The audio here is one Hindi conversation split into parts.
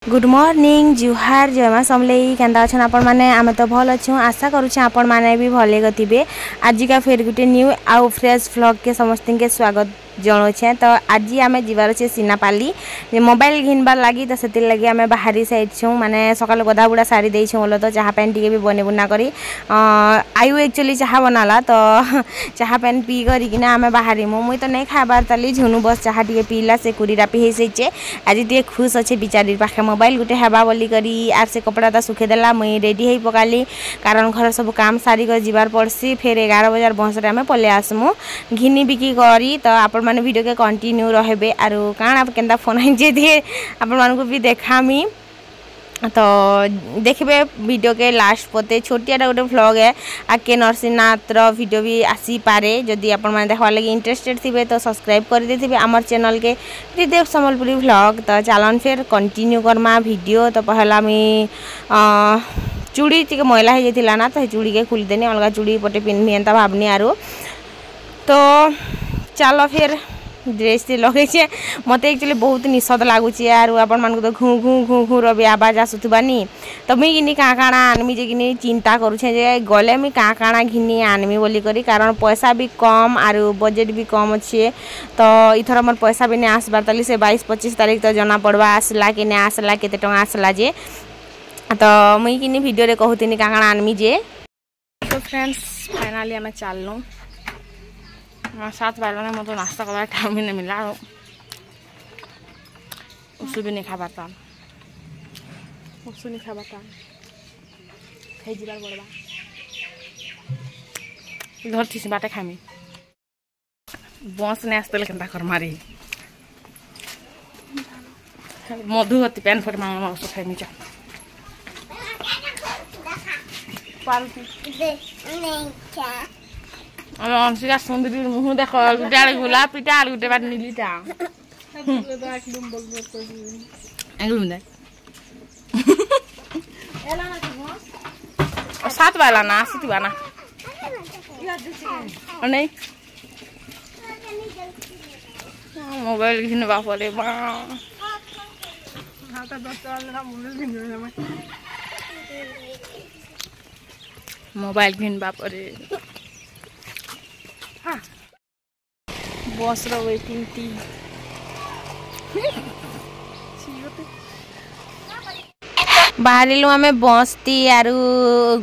गुड मॉर्निंग जुहार जयमा समलेई केंदा अछन आपण माने आमे तो भल अछु आशा करूछ आपण माने भी भले गथिबे। आज का फेर गुटे न्यू आउ फ्रेश व्लॉग के समस्त के स्वागत जणोछे। तो आज आमे जीवार छे सिनापाली मोबाइल घिनबार लगी तो सेति लगी आमे बाहरी साइड छु माने सकाल गदा बुड़ा सारी देइ छु बोलो तो चाहा पेन टिके भी बने बुना करी आयु एक्चुअली चाहा बनाला तो चाहा पेन पी करी किना आमे बाहरी मुई तो नहीं खाबार ताली झुनु बस चाहा टिके पीला से कुरी रापी हे सेचे आज टिके खुश अच्छे बिचारी पाखे मोबाइल गुटे हेबा बोली करी आर से कपड़ा ता सुखे देला मुई रेडी हे पकाली कारण घर सब काम सारी कर जीवार पड़सी फिर 11 बजार बहसरे आमे पले आसमु घिनी बिकी करी तो आपण माने वीडियो के कंटिन्यू रहबे आरो काण आप केंदा फोन आई जे दे आपण मानको भी देखामी तो देखबे वीडियो के लास्ट पते छोटिया गोटे व्लॉग है आके नरसिंहनाथ रो वीडियो भी आसी पारे जदि आपण माने देखवा लगी इंटरेस्टेड थिबे तो सब्सक्राइब कर देथिबे हमर चैनल के त्रिदेव समलपुरी व्लॉग। तो चलन फिर कंटिन्यू करमा वीडियो। तो पहला मी चूड़ी टिके मैला हे जेतिला ना तो चूड़ी के खोल देनी अलगा चूड़ी पटे पिन्नी एंता भाबनी आरो तो चलो फिर ड्रेस से लगे छे मते एक्चुअली बहुत निषद लागुची यार आपण मान को तो घू घू घू घू रो भी आवाज आसुथबानी तो मी किनी का काना आनमी जे किनी चिंता करू छे जे गले मी का काना घिनी आनमी बोली करी कारण पैसा भी कम आरो बजट भी कम अच्छे। तो इथर हमर पैसा भी ने आसबार ताली से 22-25 तारीख तो जना पड़वा आसला कि ने आसला केते टंगा आसला जे तो मुई किनी वीडियो रे कहूतिनी का काना आनमी जे। तो फ्रेंड्स फाइनली हमें चलनु 7 बार में मतलब नाश्ता करवा टाइम नहीं मिला उसु भी नहीं खा पाता खाई जीवार पड़वा इधर थी बाटे खामी बस ने आसते केनता कर मारी मधुवती पैन फट मांग उसको खाई चा अंशिका सुंदरी मुह देखो गुटार गुलाब पिटा गुटे बार नीलीटा एकदम दे और 7 वाला ना आसी वाला और नहीं मोबाइल घिन बापरे बा हाथ 10 वाला मोबाइल घिन बापरे बस रो वेटिंग टी बाहरिलु आमे बस थी आरु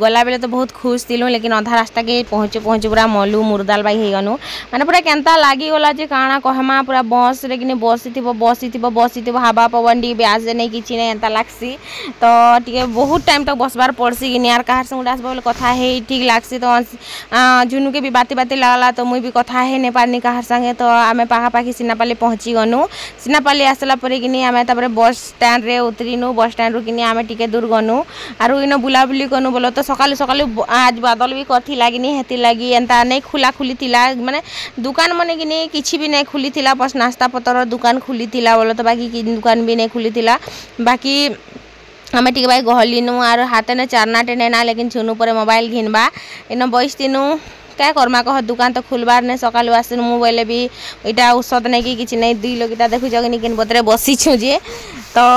गला बेले तो बहुत खुश थिलु लेकिन आधा रास्ता के पहुँचे पूरा मलु मुर्दाल बाई हेगनु माने पूरा केनता लागी गला जे काना कहमा पूरा बस रे किने बसिथिबो हवा पवन डी ब्याज नै किछि नै एंता लागसी तो टिके बहुत टाइम तक बसबार पड़सी कि यार कहार संग आसबो कथा हे ठीक लागसी तो जुनु के भी बाती लागला तो मुई भी कथा हे ने पारनी कहार संगे तो आमे पाखा पाखी सिनापाली पहुँची गनु सिनापाली आसला परे किने आमे तापर बस स्टैंड रे उतरिनु बस स्टैंड रो किने आमे दूर गनु आरु इन बुलाबुली कनु बोलो तो सकाल आज बादल भी कथी लागिनी हेती लगी एंता नहीं खुला खुली थिला माने दुकान मने कि नहीं किछि भी नहीं खुली थिला बस नाश्ता पतर दुकान खुली थिला बोलो तो बाकी की दुकान भी नहीं खुली थिला बाकी हमें टिके भाई गहलिनु आर हाथे ने चारना टेने ना लेकिन छुनु पर मोबाइल घिनबा इन बइस्तिनु क्या करमा कह दुकान तो खुलबार ने सकाल आसन मोबाइल भी इटा औषध नहीं कि किछि नहीं 2 लोग इटा देखु जगनी किन बतरे बसी छु जे तो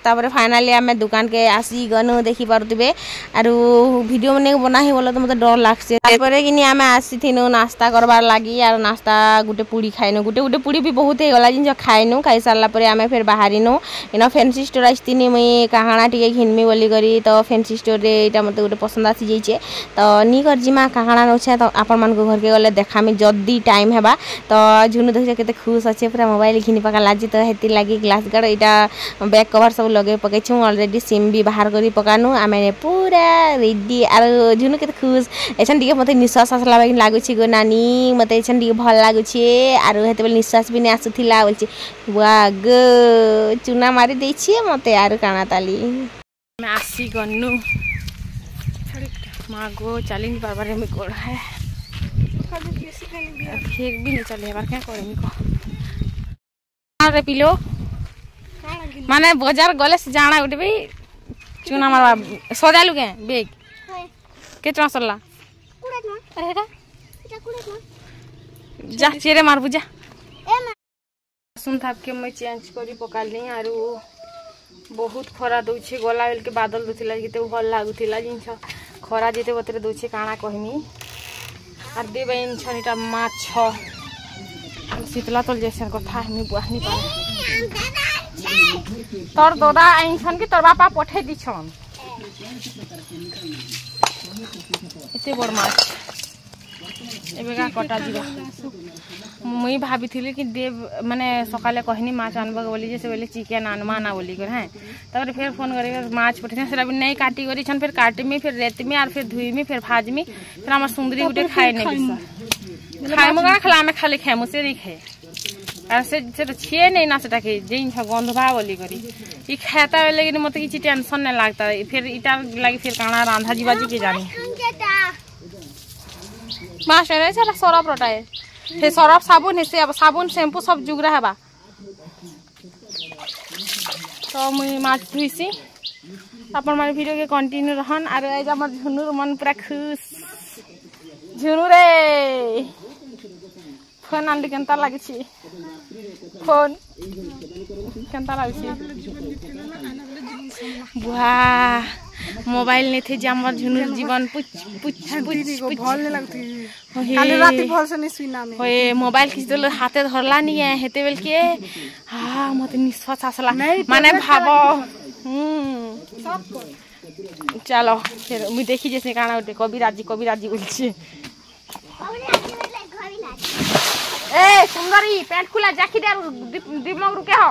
तापर फाइनली आमे दुकान के आसी गनु देखि पारुतिबे आरु वीडियो मने बनाही बोलो तो मते डर लागसे तापर किनी आमे आसी थिनु नाश्ता करबार लागी आर नाश्ता गुटे पूड़ी खाइनु गुटे पूड़ी भी बहुत हे गला जिन खाइनु खाइ सारला परे आमे फिर बाहरिनु इनो फैंसी स्टोर आस्तिनी मई काहाना टिके घिनमी बोली करी तो फैंसी स्टोर रे एटा मते गुटे पसंद आसी जाइछे तो नी कर जिमा काहाना नछे तो आपन मान को घर के गले देखामी जदी टाइम हेबा तो जुनु देखि केते खुश अछि पूरा मोबाइल घिनी पका लाजी तो हेती लागी ग्लास गार्ड एटा बैक कवर सब लगे पके छु ऑलरेडी सिम भी बाहर करी पकानु आमे पूरा रेडी आर जुनु के खुश एछन दिके मते निश्वास आसला बाकी लागु छी गो नानी मते एछन दिके भल लागु छी आर हेते बेल निश्वास भी ने आसुथिला बोलची वाह गो चुना मारी देइ छी मते आर काना ताली मैं आसी गन्नु मां गो चलिन बारबार में कोड़ा है फिर भी नहीं चले बार क्या करे मी को अरे पिलो माने बाजार गले से जाना उठे भी चुना मारवा सजालु के बेग केतना सरला अरे जा चेरे मारबु जा सुन थाप के मैं चेंज करी पकाल नहीं आरु बहुत खरा दौचे गला बेल के बादल दूला जिते भल लगुला जिनस खरा जिते बतरे दौचे काଣା कहमी आर दे बहन छा माछ शीतला तल जैसे कथा हमी बुआनी पारे तोर दादा आईन कि तोर बापा पठे दीछन एते बड़ माछ एबेगा कटा जीवा मुई भाभी कि देव माने सकाले कहनी माछ आनबा बोली जे से बोले चिकेन आनमा ना बोली कर हैं तब फिर फोन करे माछ पठे सेरा भी नहीं काटी करी छन फिर काटमी फिर रेतमी और फिर धुईमी फिर भाजमी फिर हमर सुंदरी उठे खाए नहीं बिसा खाए मगा खला में खाली खाए मुसे नहीं खाए আর সে তো ছিয়ে নেই না সেটাকে যেই গন্ধভা বলি করি ই খেতা लेकिन मत किसी टेंशन नहीं लगता फिर इटा लगी फिर काना रांधा जीवा जी के जानी माछ रे छला सरफ रटाए हे सरफ साबुन हे से साबुन शैम्पू सब जुगरा हेबा तो मुई माछ धुईसी अपन मारे वीडियो के कंटिन्यू रहन और आज हमर झुनुर मन पूरा खुश झुनु रे फोन आनली केनता लागिछि फोन केनता लागिछि वाह मोबाइल ने थे हमर झुनुर जीवन पुछ भल ने लगथि काली रात भल से नि सुना में होए मोबाइल खिच देलो हाथे धरला नि हेते बेल के हां मते निश्वास आसला माने भाबो चलो फिर मुई देखी जैसे काना उठे कविराजी बोलछे ए सुंदरी पैंट खुला जाकी दे दिमाग रुके हो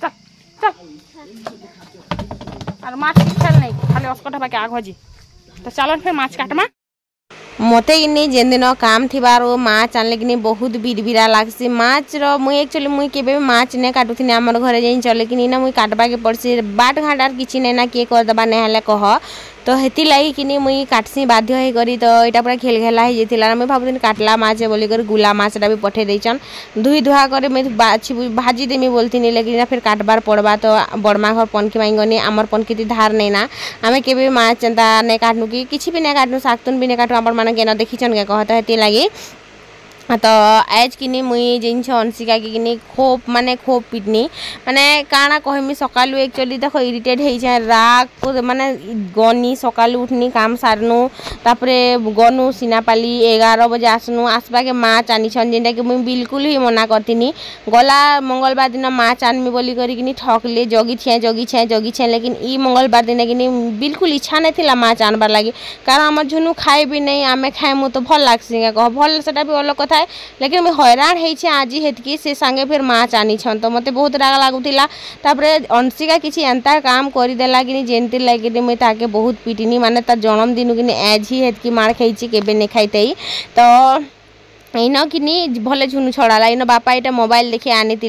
चल चल और माछ खेल नहीं खाली अस्कट बाके आग हजी तो चलन फिर माछ काटमा मते इनी जेन दिन काम थिबार माछ आनले कि बहुत बिरबिरा लागसी माछ रो मुई एक्चुअली मुई केबे माछ ने काटुथिनी हमर घरे जाई चले कि ना मुई काटबा के पड़सी बाट घाटार किछि नै ना के कर दबा नै हले कह तो हेती लगी कि मुई काटसी बाध्य हे करी तो एटा पूरा खेल खेला हे जेतिला मैं भाबुथिन काटला माछ बोली कर गुला माछटा भी पठे देछन धुई धुआ करे मैं बाछि भाजी देमी बोलथिनी लेकिन फिर काटबार पड़बा तो बड़मा घर पनकी मांगनी हमर पनकी धार नै ना आमे केबे माछ चंता नै काटनु कि किछि भी नै काटनु सागतुन भी नै काटनु हमर माने के न देखिछन के कहत हेती लगी तो आज कि मुई जिन अंशिका की खोप माने खोप पिटनी माने काना कहमी सकालू एक्चुअली देख इरिटेट हो राग माने गनी सकालू उठनी काम सारनु तापरे गनु सिनापाली 11 बजे आसनु आसबा के माछ आनीछन जेनटा कि मुई बिल्कुल ही मना करतीनी गला मंगलबार दिन माछ आनमी बोली करी ठकले जगी छे लेकिन ई मंगलबार दिन कि बिल्कुल इच्छा नहीं थिला माछ आनबार लगी कारण हमर झुनु खाए भी नहीं आमे खाएमु तो भल लागसी कह भल सेटा भी अलग कथा लेकिन मैं हैरान होइछे आज हेतकी से संगे फिर माछ आनीछन तो मते बहुत राग लागुतिला तापरे अंशिका किछि एंता काम करि देला कि जेंति लागि मैं ताके बहुत पिटिनी माने ता जन्मदिन कि आज ही हेतकी मार खाइछि केबे ने खाइतई तो इन कि भले झुनु छड़ाला इन बापा यहाँ मोबाइल देखी आनी तो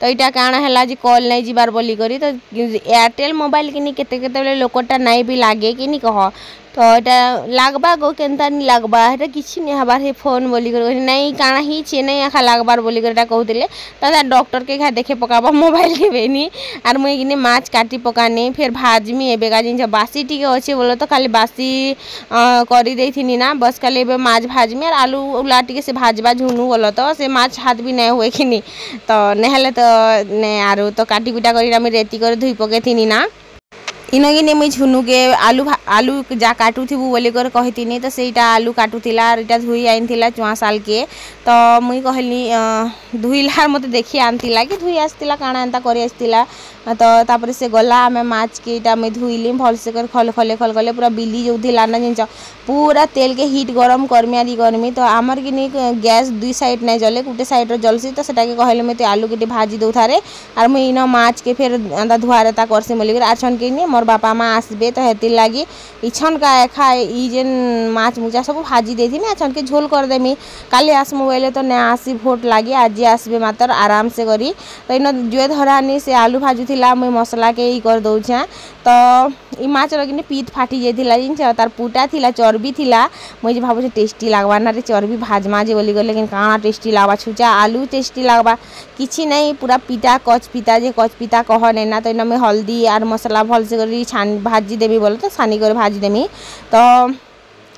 यहाँ काण है जी कल नहीं जीवार बोली करी तो एयरटेल मोबाइल कि केते लोकटा नहीं भी लगे कि कह तो यहाँ लगवा गो केनता नहीं लगवा है किसी नहीं हबार हे फोन बोली कर नहीं काना ही छे नहीं आखा लगवार बोली कर कहते तो डॉक्टर के देखे पकाबा मोबाइल के बेनी और मुई कि माछ काटी पकानी फिर भाजमी एबेगा जिन बासी टी अच्छे बोलो तो खाली बासी करी देथीनी ना बस खाली एबे माछ भाजमी और आलू उला टी से भाजबा झुनु बोलो तो से माछ हाथ भी नहीं हुए कि तो नहले तो ने आरु तो काटी पिटा कर रेती कर धुई पके थी ना इनगिने मुई झुनु के आलू जा काटुथिबु बोली कर कहितिनी तो सेटा आलू काटुथिला और इटा धुई आइनथिला 4 साल के तो मुई कहली धुईला मते देखि आनतिला कि धुई आस्तिला काना एंता करि आस्तिला तो तापर से गला आमे माछ के इटा मैं धुईली भल से कर खल खले पूरा बिली जोथिला ना जिंच पूरा तेल के हीट गरम करमी तो आमर कि गैस 2 साइड नहीं जले गोटे साइड रो जलसी तो सेटा के कहले मैं तो आलू के भाजी दौ थारे और मुई इन माछ के फिर एंता धुआरेता करसी बोली कर आछन के मोर बापा माँ आसबे तो हेती लगी इछन का एखा ई जेन माछ मुचा सब भाजी देथी ना छन के झोल कर देमी काली आसमु बोले तो ने आसी भोट लगी आज आसबे मात्र आराम से करी तो इन जुए धरानी से आलू भाजी थिला मुई मसला के ई कर दउछा तो ई माछ रगिने पीठ फाटी जेथिला जिन तार पुटा थिला चर्बी थिला मुई जे भाबु टेस्टी लागबा ना रे चर्बी भाजमा जे बोली गले लेकिन काना टेस्टी लागबा छुचा आलू टेस्टी लागबा किछि नहीं पूरा पीटा कच पीता कह नै ना तो इन में हल्दी और मसला भल से करी छान भाजी देमी बोले तो छानी कर भाजी देमी तो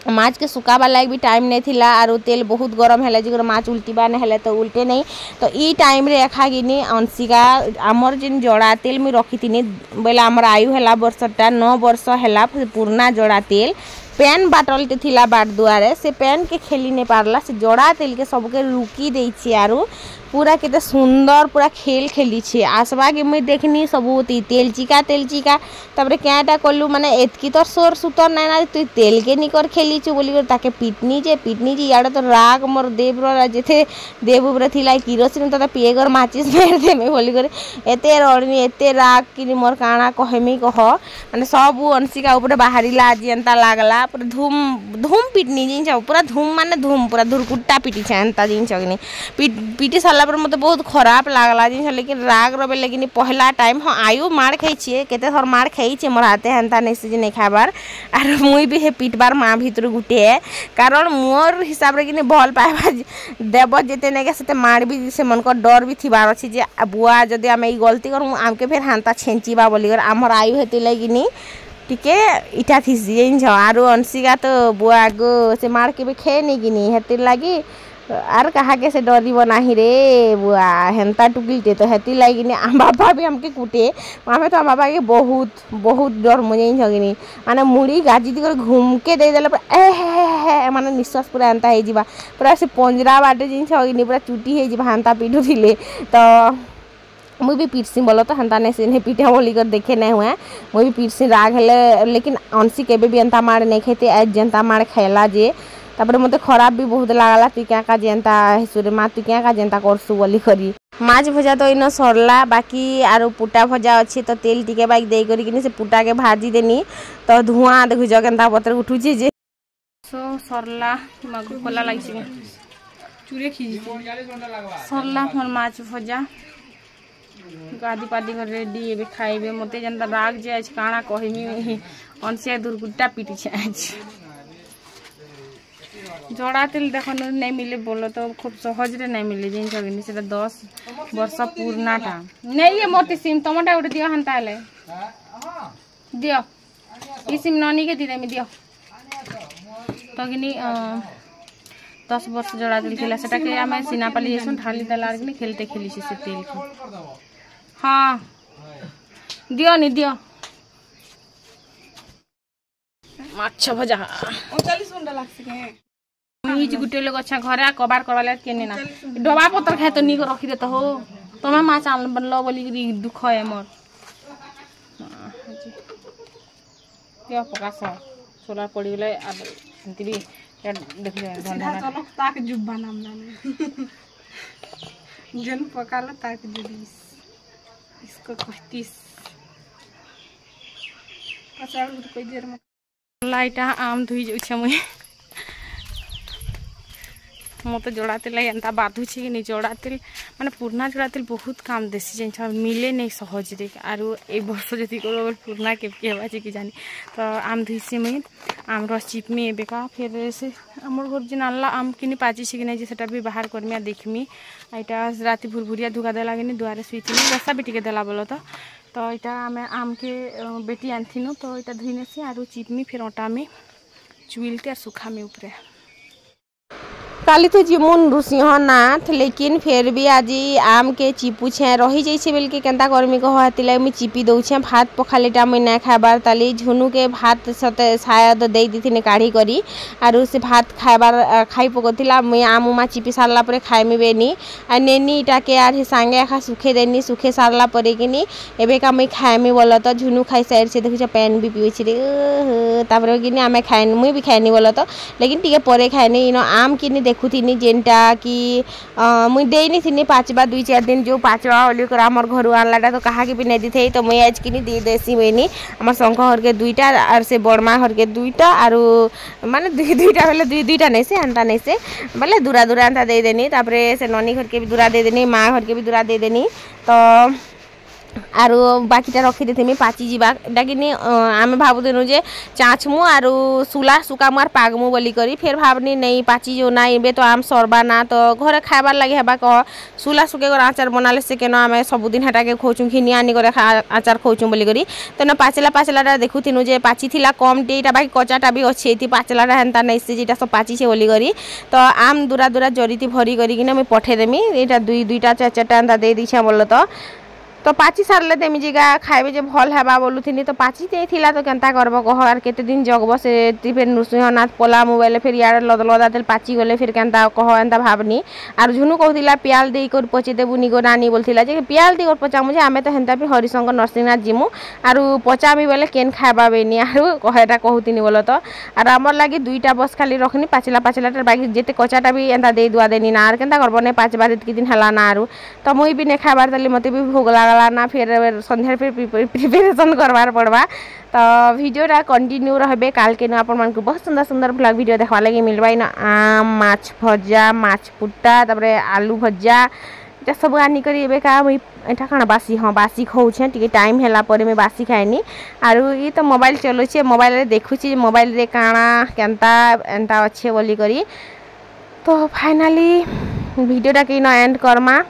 माछ के सुखाबार लाग भी टाइम नहीं थिला आरो तेल बहुत गरम है जो माछ उल्टीबा नहीं हेले तो उल्टे नहीं तो ई टाइम रे एखा गिनी अंशिका आमर जिन जड़ा तेल मुई रखी थी बोले आमर आयु है वर्षटा 9 वर्ष है पुराना जड़ा तेल पैन बाटलटे थिला बाट दुआरे से पैन के खेली नहीं पारला से जड़ा तेल के सबके रुकी देछि आरो पूरा केते सुंदर पूरा खेल खेली छे आसबा के मुई देखनी सबूती तेल चिका तबरे क्याटा कलु माने एतकी तो सोर सुतर ना ना तू तेल के निकर खेली छु बोली ताके पिटनी जे याडे तो राग मोर देवरा जेथे देवुब्र थिला किरोसिन तो पिएगर माचिस फेर दे में बोली करे एते रडनी एते राग कि मोर काना कहमी कह माने सब अंशिका ऊपर बाहरीला आज एंता लागला पूरा धूम पिटनी जिंस पूरा धूम माने धूम पूरा धुरकुट्टा पिटी छ एंता जिंस अग्नि पिटी साला पर मते बहुत खराब लागला जिंस लेकिन राग रबे लेकिन पहला टाइम हाँ आयु मार खाई छे केते थर मार खाई छे मोर हाथे हेंता नहीं से नहीं खाबार आर मुई भी हे पिटबार माँ भीतर गुटे है कारण मोर हिसाब रे कि भल पाइबा देव जेते नहीं से मार भी से मन को डर भी थिबार अछि जे बुआ जदि आमे ई गलती करू आमके फिर हांता छेंचीबा बोली कर आमर आयु हेति लगिनी टिके इटा थी आरो अंशिका तो बुआ गो से मार के भी खे नहीं गिनी हेतिर लगी आर कहा के से डरिब नाही रे बुआ हेंता टुकिलते तो हेती लगिनी आम बाबा भी हमके कुटे आमे तो आम बाबा के बहुत डर मुझे जगिनी माने मुड़ी गाजी दी घूम के दे देले माने निश्वास पूरा एंता हे जिबा पूरा से पंजरा बाटे जिन छगिनी पूरा चुटी हे जिबा हांता पिटू थिले तो मुई भी पीटसी बोलो तो हंता नहीं से पीटे बोली कर देखे नहीं हुए मुई भी पीटसी राग हेले लेकिन अंशी केबे भी एंता मार नहीं खेते आज जनता मार खेला जे तापर मते खराब भी बहुत लागला तू क्या का जेंता हेसुरे मा तू क्या का जेंता करसु बोली करी माछ भजा तो इन सरला बाकी आरो पुटा भजा अच्छे तो तेल टिके बाइक दे करी किनी से पुटा के भाजी देनी तो धुआं देखु जगंता पत्र उठुची जे सो सरला मगु कोला लागिछि चूरे खीजी सरला मोर माछ भजा गादी पादी कर रेडी एबे खाइबे मते जनता राग जे आज काना कहमी अनसे दुर्गुट्टा पिटी छ आज जड़ा तेल देखो नहीं मिले बोलो तो खूब सहज रे नहीं मिले जिन सगनी से 10 वर्ष पुरानाटा नहीं ये मोती सिम टमाटा उठ दियो हंता ले दियो ई सिम ननी के दिदे में दियो तो गिनी 10 वर्ष जड़ा तेल खेला सेटा के हमें सिनापाली जेसन ढाली दलार गिनी खेलते खेली से तेल को हाँ दियो नी दियो माछ भजा 39 घंटा लागसे के इज गुटे लोग अच्छा घरे कबार करवाले केने ना डबा पत्थर खाए तो नी को रखी देत हो तमे माछ आन बनलो बोली दुख है मोर क्या पकास सोलार पड़ी गेले अब अंतिबी देख ले धंधा ताक जुब्बा नाम ना जन पकाला ताक जुबीस इसको 35 पचास कोई देर में लाइटा आम धुई जाउ छ मुई मत जड़ा तेल एंता बाधुचे कि नहीं जड़ा तेल माने पुराना जड़ा तेल बहुत काम देसी जिन मिले नहीं सहज रे आरो ए वर्ष जति करो पुराना के हेबा कि जानी तो आम धुईसी मुई आम रस चिपमी बेका फिर से हमर घर जिन आनला आम किनी पाची कि नहीं जे सेटा भी बाहर करमी देखमी आइटा राति भुरभुरिया धुका दे लागेनी दुआरे सुईचिनी रसा बेटी के देला बोलो तो इटा आम आम के बेटी आनथिनु तो इटा धुईनेसी आरो चिपमी फिर आटा में चुइलते सुखा में ऊपरे काली तो जिमुन रुसिह नाथ लेकिन फिर भी आज आम के चिपू छे रही जाइए बेल के केंता करमी कह हतिला मुई चिपी दउछे भात पखालेटा मुई ना खाबार ताली झुनू के भात सते शायद दे दिथिने काढ़ी करी आरु से भात खाइबार खाई पकतिला मुई आम उमा चिपी सारला परे खाइमी बेनी आ नेनी इटा के आर सांगे खा सुखे देनी सुखे सारला परे किनी एबे का मुई खाइमी बोल तो झुनू खाई साइड से देखु पैन भी पिउछि रे तापर किनी आमे खाइनी मुई भी खाइनी बोल तो लेकिन टिके परे खाइनी इनो आम किनी देखुथिनी जेनटा कि मुई देनी थिनी पाचबा 2-4 दिन जो पाचबा ओली कर हमर घर आनलाटा तो कहा के भी नहीं दिथे तो मुई आज किनी दे देसी बेनी हमर शंख हर के 2टा और से बड़मा हर के 2टा आरो माने 2टा बेले 2टा नहीं से अंता नहीं से बोले दूरा दूरा अंता दे देनी तापरे से ननी घर के भी दूरा दे देनी माँ घर के भी दूरा दे देनी तो आरु बाकीटा रखी देथिमी पाची जीवा डाकिनी आमे भाबुदिनु जे चाचमु आरु सुला सुकामु आर पागमु बोली करी फिर भाबनी नहीं पाची जो ना एबे तो आम सरबा ना तो घरे खाबार लागि हेबा कह सुला सुके कर आचार बनाले से केनो आमे सब दिन हटा के खोचु खिनी आनी करे आचार खोचु बोली करी तो न पाचला देखुथिनु जे पाची थिला कम टेटा बाकी कचाटा भी अछि ती पाचला हेंता नै से जेटा सब पाची छे बोली करी तो आम दूरा दूरा जरीती भरी करी किना मैं पठे देमी एटा दुईटा चारटा एंता दे दिछा बोल तो पाची सारले देमी जिगा खाइबे जे भल हेबा बोलुथिनी तो पाची ते थिला तो केनता करबो कह आर केते दिन जगबो से फिर नृसिंहनाथ पोला मोबाइल फिर यार लदलदा तेल पाची गले फिर केनता कह एंता भाबनी आर झुनु कहथिला पियाल देई कर पचे देबु निगो नानी बोलथिला जे पियाल देई कर पचा मुझे आमे तो हेनता भी हरिशंकर नरसिंहनाथ जिमु आर पचामी बेले केन खाइबा बेनी आर कहटा कहउथिनी बोल तो आर हमर लागि दुईटा बस खाली रखनी पाचला बाकी जेते कचाटा भी एंता देई दुआ देनी ना आर केनता करबो ने 5 बार इतकी दिन हला ना आरु तो मुई भी ने खाइबार तली मते भी भोग लागला ना फिर संध्या फिर प्रिपरेशन करवार पड़वा तो वीडियोटा कंटिन्यू रहबे काल के न आपन मन को बहुत सुंदर सुंदर ब्लॉग वीडियो देखवा लगी मिलबा न आम माछ भजा माछ पुट्टा तबरे आलू भजा जे सब आनी करी एबे का मुई एटा कना बासी हां बासी खाउ छे टिके टाइम हैला परे में बासी खाइनी आरु ई तो मोबाइल चलो छे मोबाइल रे देखु छी मोबाइल रे काना केनता एंता अच्छे बोली करी तो फाइनली वीडियोटा के न एंड करमा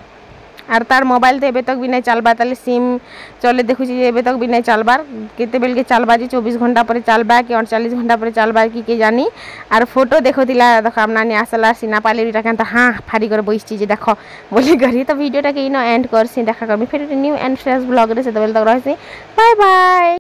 आर तार मोबाइल तो एबे तक भी नहीं चलबा ताले सिम चले देखु छी एबे तक भी नहीं चलबार केते बेल के चलबा जी 24 घंटा पर चलबा कि 48 घंटा पर चलबा कि के जानी आर फोटो देखोतिला देख हम नानी आसला सिना पाले बिटा केनता हां फाड़ी कर बइस छी जे देखो बोली करी तो वीडियोटा के न एंड करसी देखा करबी फिर न्यू एंड फ्रेश ब्लॉग रे से तबेल तक रहसी बाय बाय।